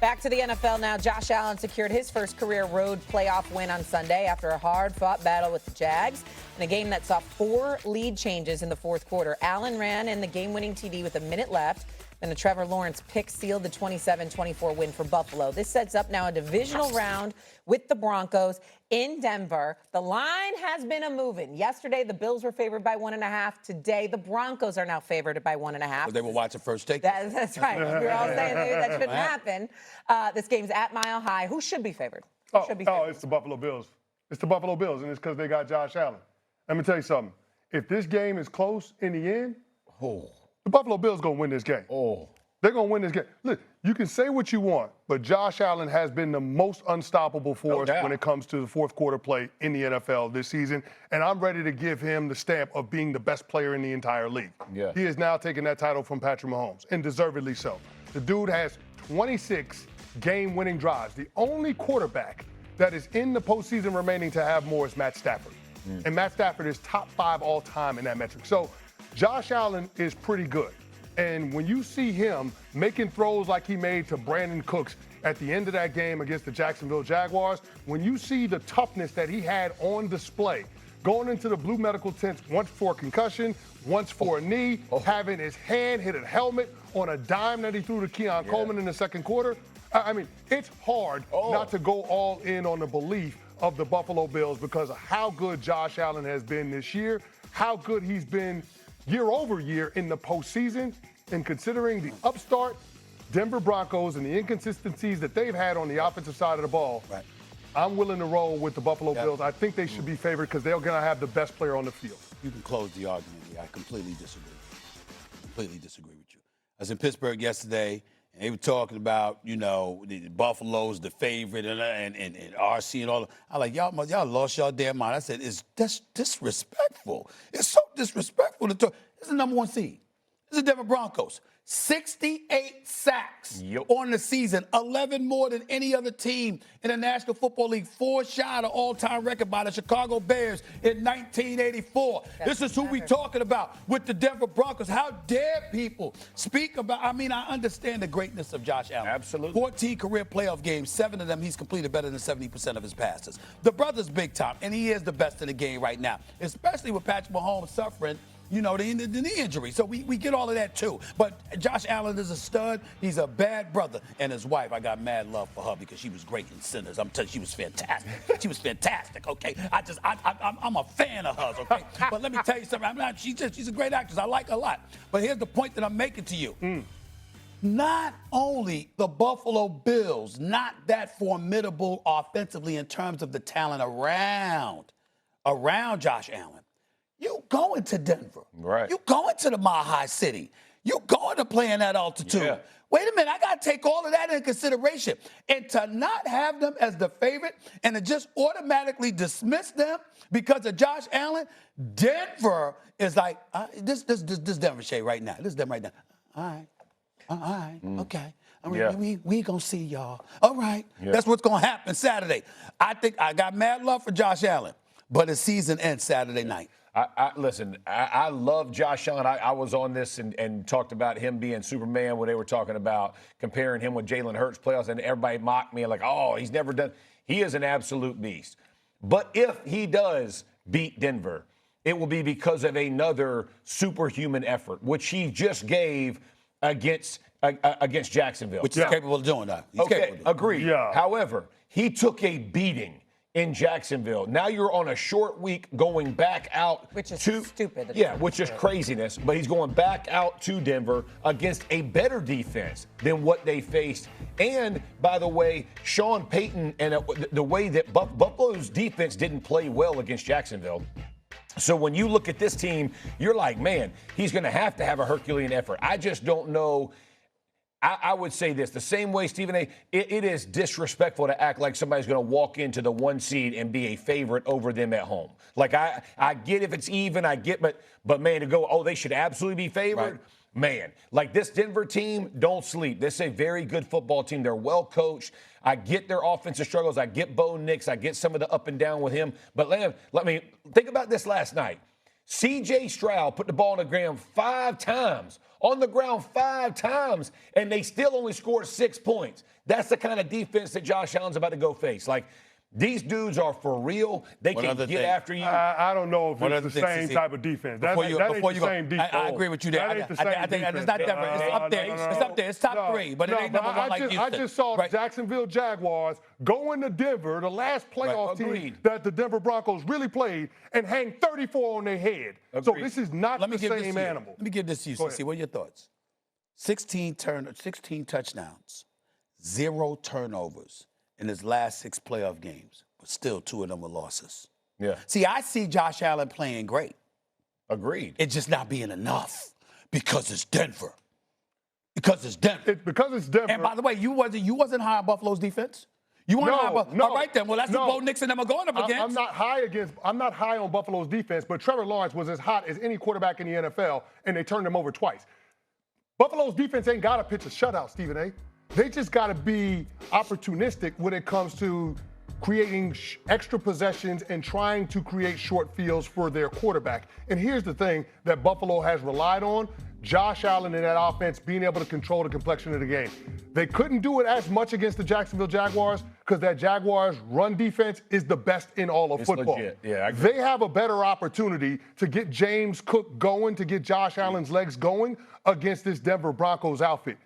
Back to the NFL now. Josh Allen secured his first career road playoff win on Sunday after a hard-fought battle with the Jags in a game that saw 4 lead changes in the fourth quarter. Allen ran in the game-winning TD with a minute left. Then a Trevor Lawrence pick sealed the 27-24 win for Buffalo. This sets up now a divisional round with the Broncos in Denver. The line has been a-moving. Yesterday, the Bills were favored by 1.5. Today, the Broncos are now favored by 1.5. Well, they were watching First Take. That's right. We're all saying maybe that shouldn't happen. This game's at Mile High. Who should be favored? It's the Buffalo Bills. It's the Buffalo Bills, and it's because they got Josh Allen. Let me tell you something. If this game is close in the end, the Buffalo Bills going to win this game. They're going to win this game. Look, you can say what you want, but Josh Allen has been the most unstoppable force when it comes to the fourth quarter play in the NFL this season, and I'm ready to give him the stamp of being the best player in the entire league. Yeah. He has now taken that title from Patrick Mahomes, and deservedly so. The dude has 26 game-winning drives. The only quarterback that is in the postseason remaining to have more is Matt Stafford. And Matt Stafford is top 5 all time in that metric. So Josh Allen is pretty good. And when you see him making throws like he made to Brandon Cooks at the end of that game against the Jacksonville Jaguars, when you see the toughness that he had on display, going into the blue medical tent once for a concussion, once for a knee, having his hand hit a helmet on a dime that he threw to Keon Coleman in the second quarter, I mean, it's hard not to go all in on the belief of the Buffalo Bills because of how good Josh Allen has been this year, how good he's been year over year in the postseason, and considering the upstart Denver Broncos and the inconsistencies that they've had on the offensive side of the ball, I'm willing to roll with the Buffalo Bills. I think they should be favored because they're going to have the best player on the field. You can close the argument here. I completely disagree. Completely disagree with you. I was in Pittsburgh yesterday, and they were talking about, you know, the Buffalo's the favorite and RC and all that. I like, y'all lost y'all damn mind. I said, that's disrespectful. It's so disrespectful to talk. This is the number 1 seed. This is the Denver Broncos. 68 sacks on the season, 11 more than any other team in the National Football League, 4 shy of the all-time record by the Chicago Bears in 1984. This is who we talking about with the Denver Broncos. How dare people speak about, I mean, I understand the greatness of Josh Allen. Absolutely. 14 career playoff games, 7 of them he's completed better than 70% of his passes. The brother's big time, and he is the best in the game right now, especially with Patrick Mahomes suffering the knee injury. So we get all of that too. But Josh Allen is a stud. He's a bad brother. And his wife, I got mad love for her because she was great in Sinners. I'm telling you, she was fantastic. She was fantastic, okay? I'm a fan of hers, okay? But let me tell you something. She's a great actress. I like her a lot. But here's the point that I'm making to you. Not only the Buffalo Bills, not that formidable offensively in terms of the talent around Josh Allen. You going to Denver. Right. You going to the Mile High City. You going to play in that altitude. Yeah. Wait a minute, I got to take all of that into consideration. And to not have them as the favorite and to just automatically dismiss them because of Josh Allen, Denver is like, this Denver shade right now. This is them right now. All right, okay. I mean, we gonna see y'all. All right, that's what's gonna happen Saturday. I think I got mad love for Josh Allen, but the season ends Saturday night. Listen, I love Josh Allen. I was on this and talked about him being Superman when they were talking about comparing him with Jalen Hurts playoffs, and everybody mocked me like, oh, he's never done. He is an absolute beast. But if he does beat Denver, it will be because of another superhuman effort, which he just gave against Jacksonville. Which he's capable of doing that. Agreed. Yeah. However, he took a beating in Jacksonville. Now you're on a short week going back out. Which is to, stupid. Yeah, which is craziness. But he's going back out to Denver against a better defense than what they faced. And, by the way, Sean Payton and the way that Buffalo's defense didn't play well against Jacksonville. So when you look at this team, you're like, man, he's going to have a Herculean effort. I just don't know. I would say this, the same way, Stephen A., it is disrespectful to act like somebody's going to walk into the 1 seed and be a favorite over them at home. Like, I get if it's even, but man, to go, they should absolutely be favored. Right. Man, like this Denver team, don't sleep. This is a very good football team. They're well coached. I get their offensive struggles. I get Bo Nix. I get some of the up and down with him. But let me think about this last night. C.J. Stroud put the ball on the ground 5 times. On the ground 5 times, and they still only scored 6 points. That's the kind of defense that Josh Allen's about to go face. Like, these dudes are for real. They can get after you. I don't know if it's the same type of defense. That ain't the same defense. I agree with you there. I think it's not Denver. It's up there. It's up there. It's top 3, but it ain't number 1 like Houston. I just saw the Jacksonville Jaguars go into Denver, the last playoff team that the Denver Broncos really played, and hang 34 on their head. Agreed. So this is not the same animal. Let me give this to you, CC. What are your thoughts? 16 touchdowns, 0 turnovers in his last 6 playoff games, but still 2 of them were losses. Yeah. See, I see Josh Allen playing great. Agreed. It's just not being enough because it's Denver. Because it's Denver. And by the way, you wasn't high on Buffalo's defense. You weren't high on all right then. Well, that's what Bo Nix and them are going up against. I'm not high on Buffalo's defense, but Trevor Lawrence was as hot as any quarterback in the NFL, and they turned him over twice. Buffalo's defense ain't got to pitch a shutout, Stephen A. They just got to be opportunistic when it comes to creating extra possessions and trying to create short fields for their quarterback. And here's the thing that Buffalo has relied on: Josh Allen and that offense being able to control the complexion of the game. They couldn't do it as much against the Jacksonville Jaguars because that Jaguars run defense is the best in all of football. Legit. Yeah, I agree. They have a better opportunity to get James Cook going, to get Josh Allen's legs going against this Denver Broncos outfit,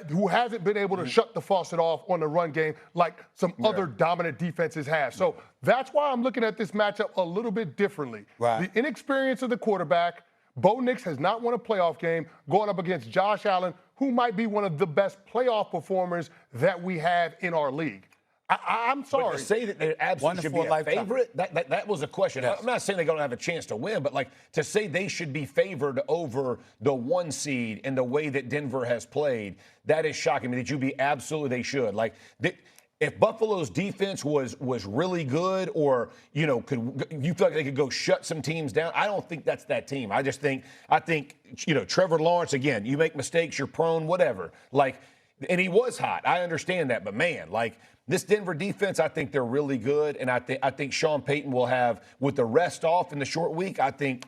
who hasn't been able to shut the faucet off on the run game like some other dominant defenses have. So that's why I'm looking at this matchup a little bit differently. Right. The inexperience of the quarterback. Bo Nix has not won a playoff game going up against Josh Allen, who might be one of the best playoff performers that we have in our league. I'm sorry. But to say that they absolutely should be a favorite, that was a question. Yes. I'm not saying they're going to have a chance to win, but like to say they should be favored over the 1 seed in the way that Denver has played, that is shocking me. That you'd be absolutely they should. Like if Buffalo's defense was really good, or you feel like they could go shut some teams down, I don't think that's that team. I think Trevor Lawrence, again, you make mistakes, you're prone, whatever. Like, and he was hot. I understand that, but man, like this Denver defense, I think they're really good, and I think Sean Payton will have, with the rest off in the short week, I think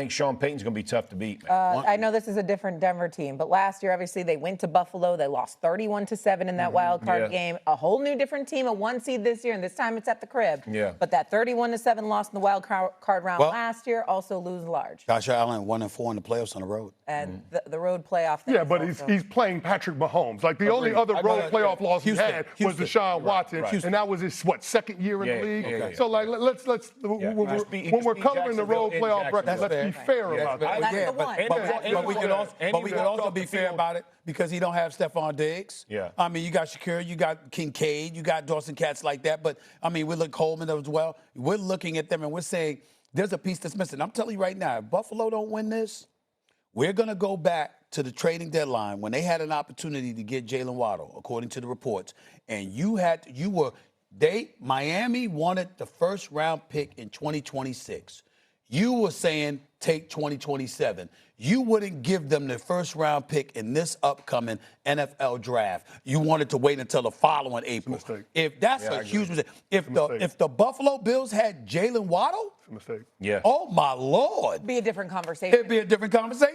Sean Payton's going to be tough to beat. I know this is a different Denver team, but last year, obviously, they went to Buffalo. They lost 31-7 in that wild card game. A whole new different team, a 1 seed this year, and this time it's at the crib. Yeah. But that 31-7 loss in the wild card round last year also lose large. Josh Allen 1-4 in the playoffs on the road. And the road playoff thing. Yeah, but he's playing Patrick Mahomes. Like, the only other road playoff loss he had was Deshaun Watson, and that was his, second year in the league? Okay. So, like, let's when we're covering the road playoff record, let's be fair about that. But we can also be fair about it because he don't have Stephon Diggs. Yeah. I mean, you got Shakira, you got Kincaid, you got Dawson Cats like that. But, I mean, we look Coleman as well. We're looking at them and we're saying there's a piece that's missing. I'm telling you right now, if Buffalo don't win this, we're going to go back to the trading deadline when they had an opportunity to get Jalen Waddle, according to the reports. And Miami wanted the first-round pick in 2026. You were saying take 2027. You wouldn't give them the first-round pick in this upcoming NFL draft. You wanted to wait until the following April. If that's a huge mistake. If the Buffalo Bills had Jalen Waddle, it's a mistake. Oh my Lord, It'd be a different conversation. It'd be a different conversation.